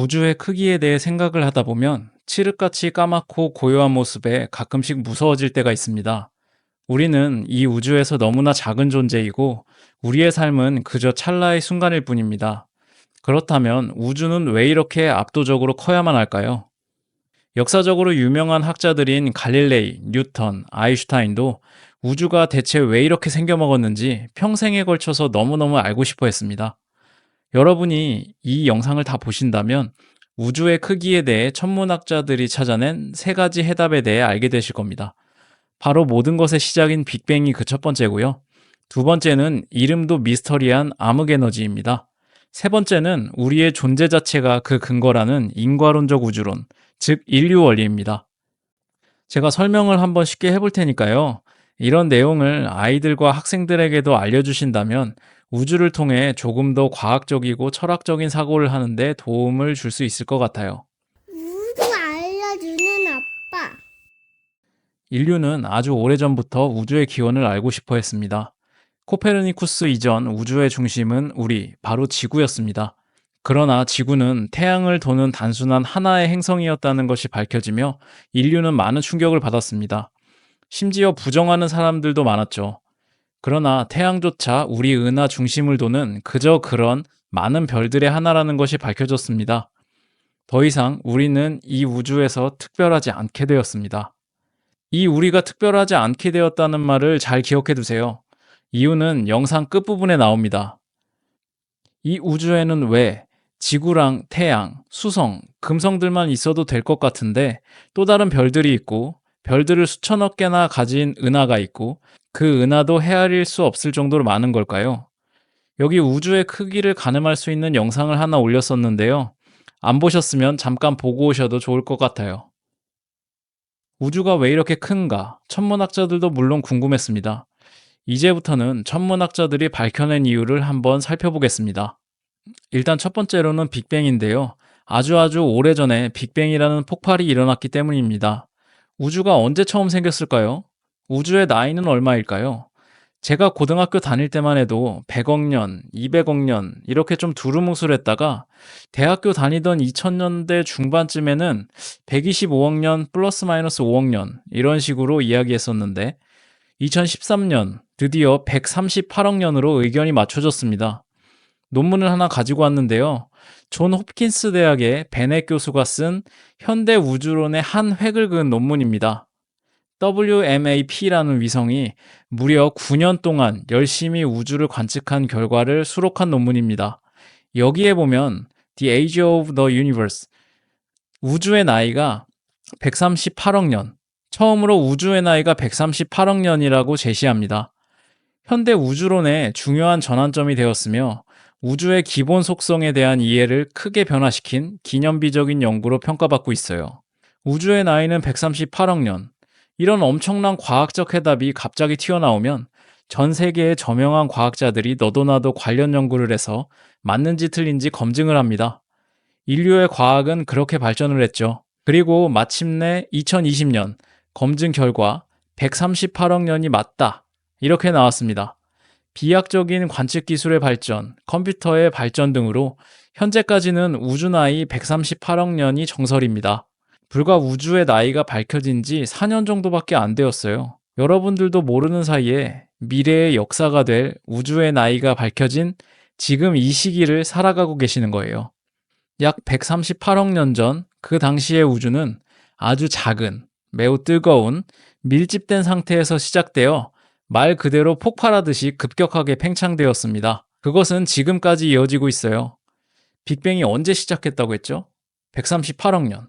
우주의 크기에 대해 생각을 하다 보면 칠흑같이 까맣고 고요한 모습에 가끔씩 무서워질 때가 있습니다. 우리는 이 우주에서 너무나 작은 존재이고 우리의 삶은 그저 찰나의 순간일 뿐입니다. 그렇다면 우주는 왜 이렇게 압도적으로 커야만 할까요? 역사적으로 유명한 학자들인 갈릴레이, 뉴턴, 아인슈타인도 우주가 대체 왜 이렇게 생겨먹었는지 평생에 걸쳐서 너무너무 알고 싶어 했습니다. 여러분이 이 영상을 다 보신다면 우주의 크기에 대해 천문학자들이 찾아낸 세 가지 해답에 대해 알게 되실 겁니다. 바로 모든 것의 시작인 빅뱅이 그 첫 번째고요. 두 번째는 이름도 미스터리한 암흑 에너지입니다. 세 번째는 우리의 존재 자체가 그 근거라는 인과론적 우주론, 즉 인류 원리입니다. 제가 설명을 한번 쉽게 해볼 테니까요. 이런 내용을 아이들과 학생들에게도 알려주신다면 우주를 통해 조금 더 과학적이고 철학적인 사고를 하는데 도움을 줄 수 있을 것 같아요. 우주 알려주는 아빠. 인류는 아주 오래전부터 우주의 기원을 알고 싶어 했습니다. 코페르니쿠스 이전 우주의 중심은 우리, 바로 지구였습니다. 그러나 지구는 태양을 도는 단순한 하나의 행성이었다는 것이 밝혀지며 인류는 많은 충격을 받았습니다. 심지어 부정하는 사람들도 많았죠. 그러나 태양조차 우리 은하 중심을 도는 그저 그런 많은 별들의 하나라는 것이 밝혀졌습니다. 더 이상 우리는 이 우주에서 특별하지 않게 되었습니다. 이 우리가 특별하지 않게 되었다는 말을 잘 기억해 두세요. 이유는 영상 끝부분에 나옵니다. 이 우주에는 왜 지구랑 태양, 수성, 금성들만 있어도 될 것 같은데 또 다른 별들이 있고 별들을 수천억 개나 가진 은하가 있고 그 은하도 헤아릴 수 없을 정도로 많은 걸까요? 여기 우주의 크기를 가늠할 수 있는 영상을 하나 올렸었는데요. 안 보셨으면 잠깐 보고 오셔도 좋을 것 같아요. 우주가 왜 이렇게 큰가? 천문학자들도 물론 궁금했습니다. 이제부터는 천문학자들이 밝혀낸 이유를 한번 살펴보겠습니다. 일단 첫 번째로는 빅뱅인데요. 아주 오래전에 빅뱅이라는 폭발이 일어났기 때문입니다. 우주가 언제 처음 생겼을까요? 우주의 나이는 얼마일까요? 제가 고등학교 다닐 때만 해도 100억 년, 200억 년 이렇게 좀 두루뭉술했다가 대학교 다니던 2000년대 중반쯤에는 125억 년 플러스 마이너스 5억 년 이런 식으로 이야기했었는데 2013년 드디어 138억 년으로 의견이 맞춰졌습니다. 논문을 하나 가지고 왔는데요. 존 홉킨스 대학의 베넷 교수가 쓴 현대 우주론의 한 획을 그은 논문입니다. WMAP라는 위성이 무려 9년 동안 열심히 우주를 관측한 결과를 수록한 논문입니다. 여기에 보면 The Age of the Universe, 우주의 나이가 138억 년, 처음으로 우주의 나이가 138억 년이라고 제시합니다. 현대 우주론의 중요한 전환점이 되었으며 우주의 기본 속성에 대한 이해를 크게 변화시킨 기념비적인 연구로 평가받고 있어요. 우주의 나이는 138억 년. 이런 엄청난 과학적 해답이 갑자기 튀어나오면 전 세계의 저명한 과학자들이 너도나도 관련 연구를 해서 맞는지 틀린지 검증을 합니다. 인류의 과학은 그렇게 발전을 했죠. 그리고 마침내 2020년 검증 결과 138억 년이 맞다. 이렇게 나왔습니다. 비약적인 관측 기술의 발전, 컴퓨터의 발전 등으로 현재까지는 우주 나이 138억 년이 정설입니다. 불과 우주의 나이가 밝혀진 지 4년 정도밖에 안 되었어요. 여러분들도 모르는 사이에 미래의 역사가 될 우주의 나이가 밝혀진 지금 이 시기를 살아가고 계시는 거예요. 약 138억 년 전 그 당시의 우주는 아주 작은, 매우 뜨거운, 밀집된 상태에서 시작되어 말 그대로 폭발하듯이 급격하게 팽창되었습니다. 그것은 지금까지 이어지고 있어요. 빅뱅이 언제 시작했다고 했죠? 138억 년.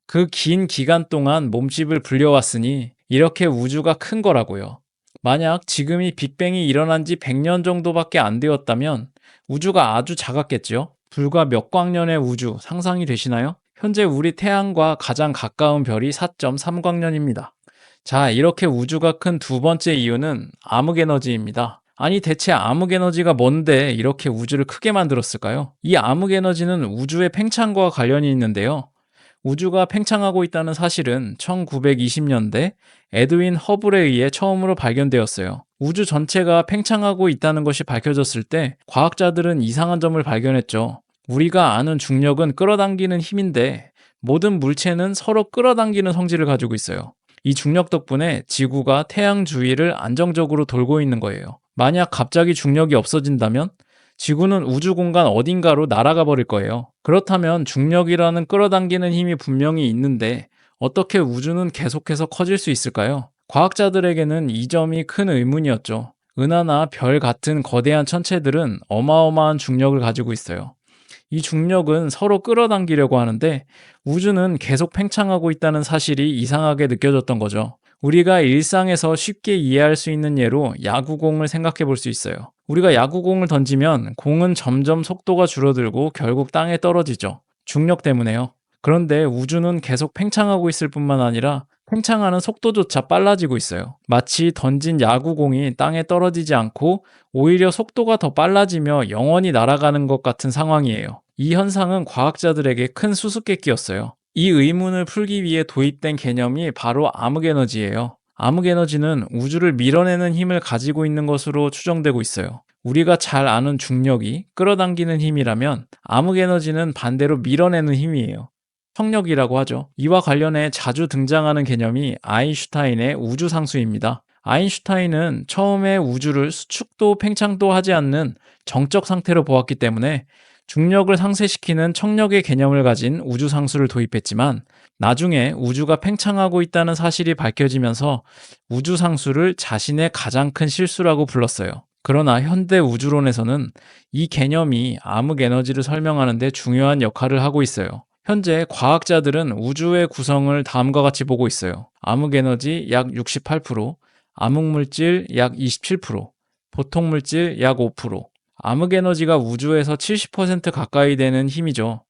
그 긴 기간 동안 몸집을 불려왔으니 이렇게 우주가 큰 거라고요. 만약 지금이 빅뱅이 일어난 지 100년 정도밖에 안 되었다면 우주가 아주 작았겠죠? 불과 몇 광년의 우주 상상이 되시나요? 현재 우리 태양과 가장 가까운 별이 4.3광년입니다. 자, 이렇게 우주가 큰 두 번째 이유는 암흑에너지입니다. 아니, 대체 암흑에너지가 뭔데 이렇게 우주를 크게 만들었을까요? 이 암흑에너지는 우주의 팽창과 관련이 있는데요. 우주가 팽창하고 있다는 사실은 1920년대 에드윈 허블에 의해 처음으로 발견되었어요. 우주 전체가 팽창하고 있다는 것이 밝혀졌을 때 과학자들은 이상한 점을 발견했죠. 우리가 아는 중력은 끌어당기는 힘인데 모든 물체는 서로 끌어당기는 성질을 가지고 있어요. 이 중력 덕분에 지구가 태양 주위를 안정적으로 돌고 있는 거예요. 만약 갑자기 중력이 없어진다면 지구는 우주 공간 어딘가로 날아가 버릴 거예요. 그렇다면 중력이라는 끌어당기는 힘이 분명히 있는데 어떻게 우주는 계속해서 커질 수 있을까요? 과학자들에게는 이 점이 큰 의문이었죠. 은하나 별 같은 거대한 천체들은 어마어마한 중력을 가지고 있어요. 이 중력은 서로 끌어당기려고 하는데 우주는 계속 팽창하고 있다는 사실이 이상하게 느껴졌던 거죠. 우리가 일상에서 쉽게 이해할 수 있는 예로 야구공을 생각해 볼 수 있어요. 우리가 야구공을 던지면 공은 점점 속도가 줄어들고 결국 땅에 떨어지죠. 중력 때문에요. 그런데 우주는 계속 팽창하고 있을 뿐만 아니라 팽창하는 속도조차 빨라지고 있어요. 마치 던진 야구공이 땅에 떨어지지 않고 오히려 속도가 더 빨라지며 영원히 날아가는 것 같은 상황이에요. 이 현상은 과학자들에게 큰 수수께끼였어요. 이 의문을 풀기 위해 도입된 개념이 바로 암흑에너지예요. 암흑에너지는 우주를 밀어내는 힘을 가지고 있는 것으로 추정되고 있어요. 우리가 잘 아는 중력이 끌어당기는 힘이라면 암흑에너지는 반대로 밀어내는 힘이에요. 청력이라고 하죠. 이와 관련해 자주 등장하는 개념이 아인슈타인의 우주상수입니다. 아인슈타인은 처음에 우주를 수축도 팽창도 하지 않는 정적 상태로 보았기 때문에 중력을 상쇄시키는 청력의 개념을 가진 우주상수를 도입했지만 나중에 우주가 팽창하고 있다는 사실이 밝혀지면서 우주상수를 자신의 가장 큰 실수라고 불렀어요. 그러나 현대 우주론에서는 이 개념이 암흑에너지를 설명하는 데 중요한 역할을 하고 있어요. 현재 과학자들은 우주의 구성을 다음과 같이 보고 있어요. 암흑에너지 약 68%, 암흑물질 약 27%, 보통물질 약 5%. 암흑에너지가 우주에서 70% 가까이 되는 힘이죠.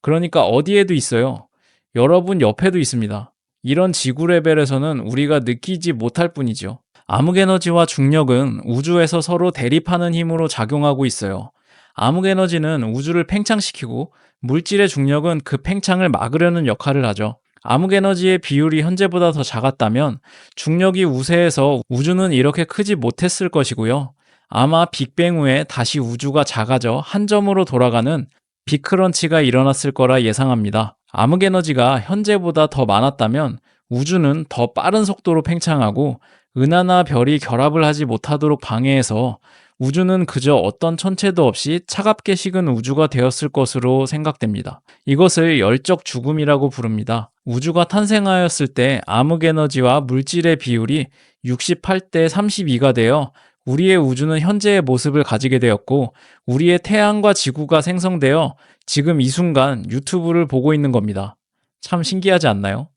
그러니까 어디에도 있어요. 여러분 옆에도 있습니다. 이런 지구 레벨에서는 우리가 느끼지 못할 뿐이죠. 암흑에너지와 중력은 우주에서 서로 대립하는 힘으로 작용하고 있어요. 암흑에너지는 우주를 팽창시키고 물질의 중력은 그 팽창을 막으려는 역할을 하죠. 암흑에너지의 비율이 현재보다 더 작았다면 중력이 우세해서 우주는 이렇게 크지 못했을 것이고요. 아마 빅뱅 후에 다시 우주가 작아져 한 점으로 돌아가는 빅크런치가 일어났을 거라 예상합니다. 암흑에너지가 현재보다 더 많았다면 우주는 더 빠른 속도로 팽창하고 은하나 별이 결합을 하지 못하도록 방해해서 우주는 그저 어떤 천체도 없이 차갑게 식은 우주가 되었을 것으로 생각됩니다. 이것을 열적 죽음이라고 부릅니다. 우주가 탄생하였을 때 암흑에너지와 물질의 비율이 68대 32가 되어 우리의 우주는 현재의 모습을 가지게 되었고 우리의 태양과 지구가 생성되어 지금 이 순간 유튜브를 보고 있는 겁니다. 참 신기하지 않나요?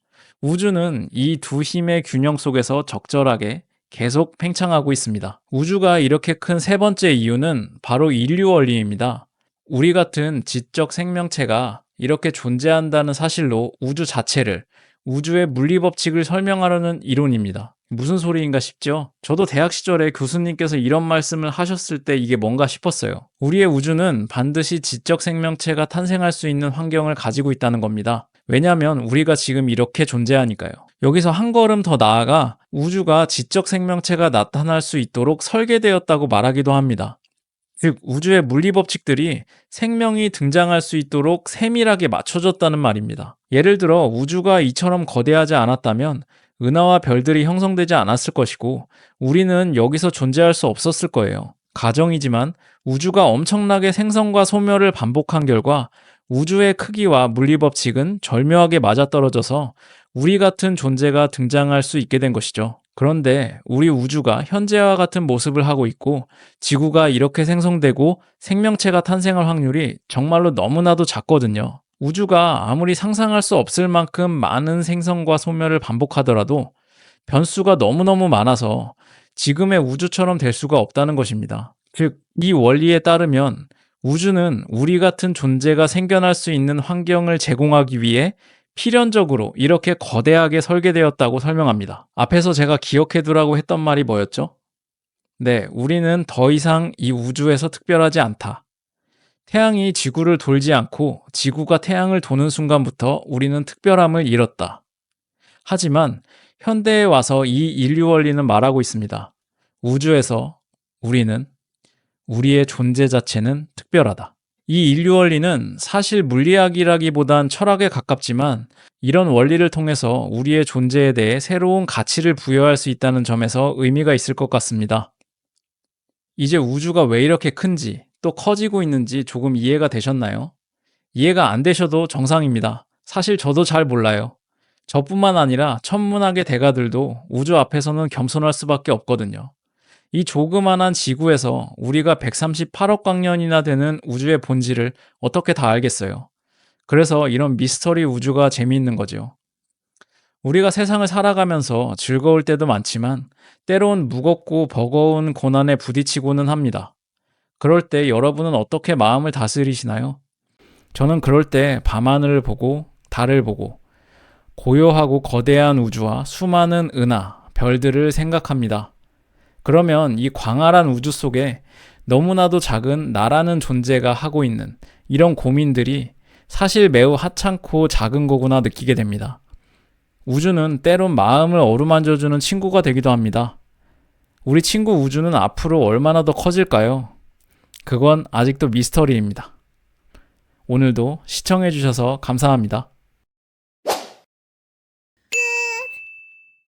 우주는 이 두 힘의 균형 속에서 적절하게 계속 팽창하고 있습니다. 우주가 이렇게 큰 세 번째 이유는 바로 인류 원리입니다. 우리 같은 지적 생명체가 이렇게 존재한다는 사실로 우주 자체를, 우주의 물리법칙을 설명하려는 이론입니다. 무슨 소리인가 싶죠? 저도 대학 시절에 교수님께서 이런 말씀을 하셨을 때 이게 뭔가 싶었어요. 우리의 우주는 반드시 지적 생명체가 탄생할 수 있는 환경을 가지고 있다는 겁니다. 왜냐하면 우리가 지금 이렇게 존재하니까요. 여기서 한 걸음 더 나아가 우주가 지적 생명체가 나타날 수 있도록 설계되었다고 말하기도 합니다. 즉, 우주의 물리법칙들이 생명이 등장할 수 있도록 세밀하게 맞춰졌다는 말입니다. 예를 들어 우주가 이처럼 거대하지 않았다면 은하와 별들이 형성되지 않았을 것이고 우리는 여기서 존재할 수 없었을 거예요. 가정이지만 우주가 엄청나게 생성과 소멸을 반복한 결과 우주의 크기와 물리법칙은 절묘하게 맞아떨어져서 우리 같은 존재가 등장할 수 있게 된 것이죠. 그런데 우리 우주가 현재와 같은 모습을 하고 있고 지구가 이렇게 생성되고 생명체가 탄생할 확률이 정말로 너무나도 작거든요. 우주가 아무리 상상할 수 없을 만큼 많은 생성과 소멸을 반복하더라도 변수가 너무너무 많아서 지금의 우주처럼 될 수가 없다는 것입니다. 즉, 이 원리에 따르면 우주는 우리 같은 존재가 생겨날 수 있는 환경을 제공하기 위해 필연적으로 이렇게 거대하게 설계되었다고 설명합니다. 앞에서 제가 기억해두라고 했던 말이 뭐였죠? 네, 우리는 더 이상 이 우주에서 특별하지 않다. 태양이 지구를 돌지 않고 지구가 태양을 도는 순간부터 우리는 특별함을 잃었다. 하지만 현대에 와서 이 인류 원리는 말하고 있습니다. 우주에서 우리의 존재 자체는 특별하다. 이 인류 원리는 사실 물리학이라기보단 철학에 가깝지만 이런 원리를 통해서 우리의 존재에 대해 새로운 가치를 부여할 수 있다는 점에서 의미가 있을 것 같습니다. 이제 우주가 왜 이렇게 큰지 또 커지고 있는지 조금 이해가 되셨나요? 이해가 안 되셔도 정상입니다. 사실 저도 잘 몰라요. 저뿐만 아니라 천문학의 대가들도 우주 앞에서는 겸손할 수밖에 없거든요. 이 조그만한 지구에서 우리가 138억 광년이나 되는 우주의 본질을 어떻게 다 알겠어요? 그래서 이런 미스터리 우주가 재미있는 거죠. 우리가 세상을 살아가면서 즐거울 때도 많지만 때론 무겁고 버거운 고난에 부딪히고는 합니다. 그럴 때 여러분은 어떻게 마음을 다스리시나요? 저는 그럴 때 밤하늘을 보고 달을 보고 고요하고 거대한 우주와 수많은 은하, 별들을 생각합니다. 그러면 이 광활한 우주 속에 너무나도 작은 나라는 존재가 하고 있는 이런 고민들이 사실 매우 하찮고 작은 거구나 느끼게 됩니다. 우주는 때론 마음을 어루만져주는 친구가 되기도 합니다. 우리 친구 우주는 앞으로 얼마나 더 커질까요? 그건 아직도 미스터리입니다. 오늘도 시청해주셔서 감사합니다.